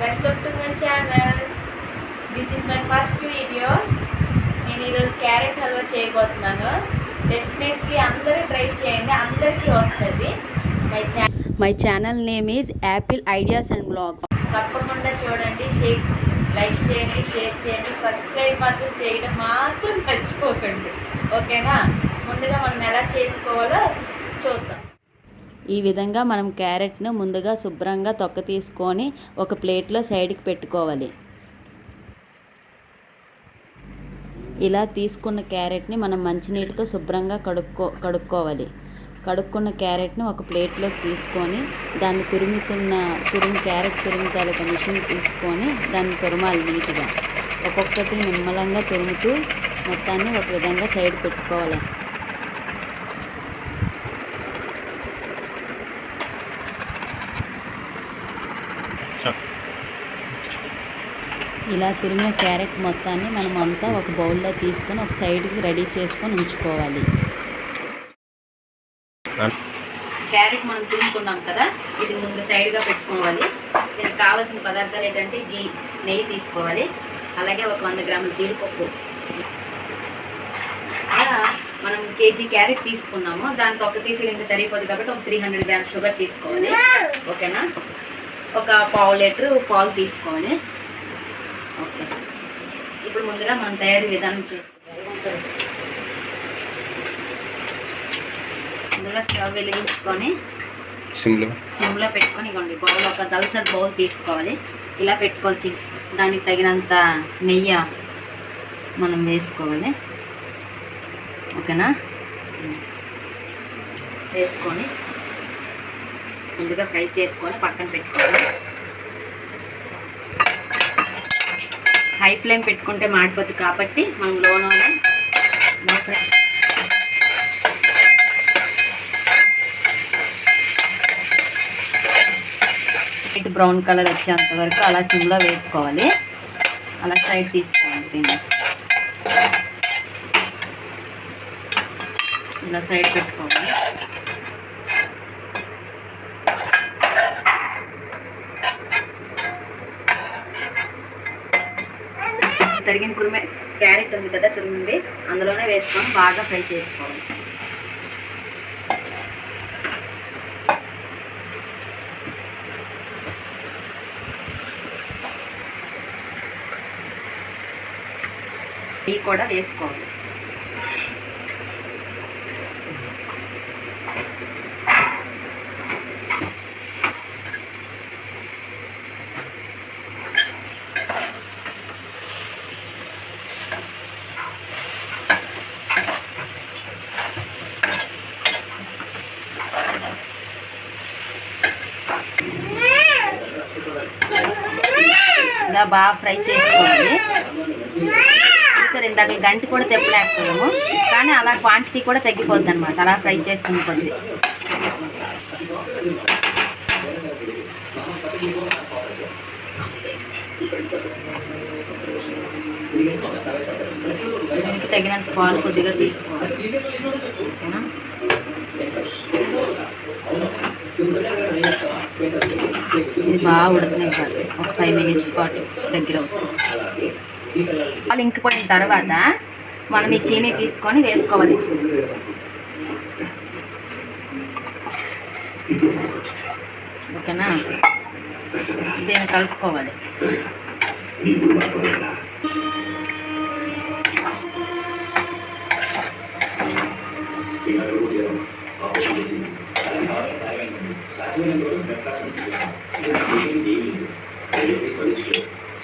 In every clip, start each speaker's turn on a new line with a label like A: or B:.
A: Welcome to my channel. This is my first video. నేను ఈరోజు carrot halwa చేయబోతున్నాను. Definitely అందరూ ట్రై చేయండి, అందరికీ వస్తుంది.
B: My channel name is Apple Ideas and Blogs.
A: తప్పకుండా చూడండి, లైక్ చేయండి, షేర్ చేయండి, సబ్స్క్రైబ్ మాత్రం చేయడం మాత్రం మర్చిపోకండి. ఓకేనా? ముందుగా మనం ఎలా చేసుకోవాలో చూద్దాం.
B: ఈ విధంగా మనం క్యారెట్ను ముందుగా శుభ్రంగా తొక్క తీసుకొని ఒక ప్లేట్లో సైడ్కి పెట్టుకోవాలి. ఇలా తీసుకున్న క్యారెట్ని మనం మంచినీటితో శుభ్రంగా కడుక్కోవాలి. కడుక్కున్న క్యారెట్ని ఒక ప్లేట్లోకి తీసుకొని దాన్ని క్యారెట్ తాలూకా మిషన్ తీసుకొని దాన్ని తురమాలి నీట్గా. ఒక్కొక్కటి నిమ్మలంగా తురుముతూ మొత్తాన్ని ఒక విధంగా సైడ్ పెట్టుకోవాలి. ఇలా తురిమిన క్యారెట్ మొత్తాన్ని మనం అంతా ఒక బౌల్లో తీసుకొని ఒక సైడ్కి రెడీ చేసుకొని ఉంచుకోవాలి.
A: క్యారెట్ మనం తురుముకున్నాం కదా, ఇది ముందు సైడ్గా పెట్టుకోవాలి. దీనికి కావాల్సిన పదార్థాలు ఏంటంటే నెయ్యి తీసుకోవాలి, అలాగే ఒక 100 గ్రాముల జీడిపప్పు. అలా మనం కేజీ క్యారెట్ తీసుకున్నాము, దాని తొక్క తీసి ఇంకా తరిగిపోతుంది కాబట్టి ఒక 300 గ్రాముల షుగర్ తీసుకోవాలి. ఓకేనా? ఒక ½ లీటర్ పాలు తీసుకోవాలి. ఓకే, ఇప్పుడు ముందుగా మనం తయారీ విధానం చేసుకోవాలి. ముందుగా స్టవ్ వెలిగించుకొని సిమ్లో పెట్టుకొని ఇవ్వండి. బౌల్ ఒక దళసరి బౌల్ తీసుకోవాలి. ఇలా పెట్టుకోవాల్సి, దానికి తగినంత నెయ్యి మనం వేసుకోవాలి. ఓకేనా? వేసుకొని ముందుగా ఫ్రై చేసుకొని పక్కన పెట్టుకోవాలి. హై ఫ్లేమ్ పెట్టుకుంటే మాడిపోతుంది కాబట్టి మనం లోనే బ్రౌన్ కలర్ వచ్చేంత వరకు అలా సిమ్లో వేపుకోవాలి. అలా సైడ్ తీసుకోవాలి. దీన్ని ఇలా సైడ్ పెట్టుకోవాలి. తరిగిన క్యారెట్ ఉంది కదా, తురిమింది, అందులోనే వేసుకొని బాగా ఫ్రై చేసుకోవాలి. నెయ్యి కూడా వేసుకోవాలి. ఇలా బాగా ఫ్రై చేసుకోవాలి. సరే, ఇందాక గంటి కూడా తెప్పలేకపోయాము, కానీ అలా క్వాంటిటీ కూడా తగ్గిపోద్ది అనమాట. అలా ఫ్రై చేస్తుంది కొద్ది. దీనికి తగినంత పాలు కొద్దిగా తీసుకోవాలి. ఓకేనా? ఇది బాగా ఉడకనివ్వాలి. ఒక 5 మినిట్స్ పాటు దగ్గర అవుతుంది. పాలు ఇంకిపోయిన తర్వాత మనం ఈ చీనీ తీసుకొని వేసుకోవాలి. ఓకేనా? దీన్ని కలుపుకోవాలి.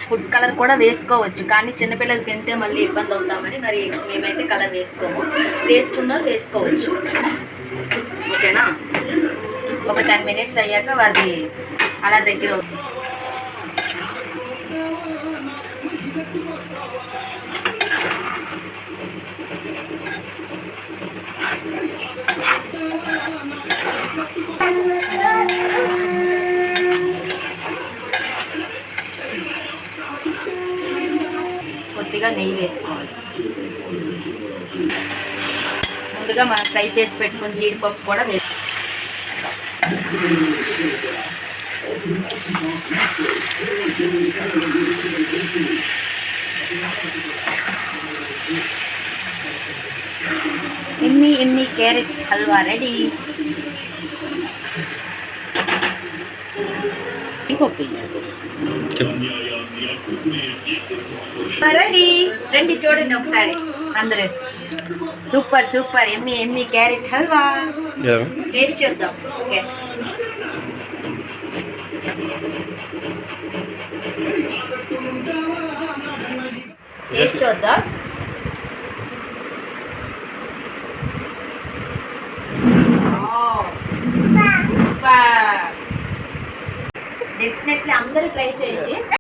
A: ఫుడ్ కలర్ కూడా వేసుకోవచ్చు, కానీ చిన్నపిల్లలు తింటే మళ్ళీ ఇబ్బంది అవుతామని మరి మేమైతే కలర్ వేసుకోము. వేసుకున్నారు వేసుకోవచ్చు. ఓకేనా? ఒక 10 మినిట్స్ అయ్యాక అది అలా దగ్గర అవుతుంది. కొద్దిగా నెయ్యి వేసుకోవాలి. ముందుగా మనం ఫ్రై చేసి పెట్టుకుని జీడిపప్పు కూడా వేసుకోవాలి. ఎమ్మి క్యారెట్ హల్వా రెడీ. రెడీ, రండి చూడండి ఒకసారి అందరూ. సూపర్ సూపర్ ఎమ్మి క్యారెట్ హల్వా. టేస్ట్ చేద్దాం. ఓకే, టేస్ట్ చూద్దాం. డెఫినెట్లీ అందరూ ట్రై చేయండి.